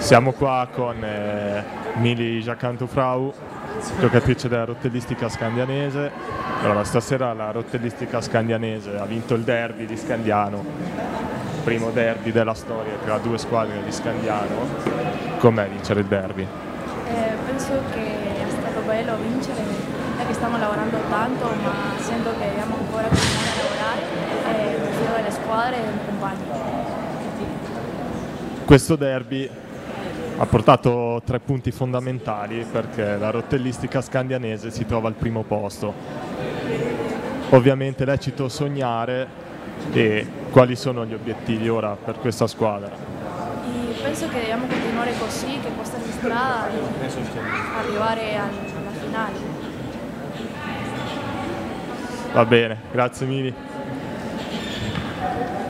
Siamo qua con Mili Giacantofrau, giocatrice della Rottellistica Scandianese. Allora, stasera la Rottellistica Scandianese ha vinto il derby di Scandiano, primo derby della storia tra due squadre di Scandiano. Com'è vincere il derby? Penso che è stato bello vincere, perché stiamo lavorando tanto, ma sento che dobbiamo ancora continuare a lavorare e prefido le squadre e i compagni. Questo derby ha portato 3 punti fondamentali perché la Rottellistica Scandianese si trova al primo posto. Ovviamente è lecito sognare. E quali sono gli obiettivi ora per questa squadra? Penso che dobbiamo continuare così, che questa è la strada e arrivare alla finale. Va bene, grazie Mili.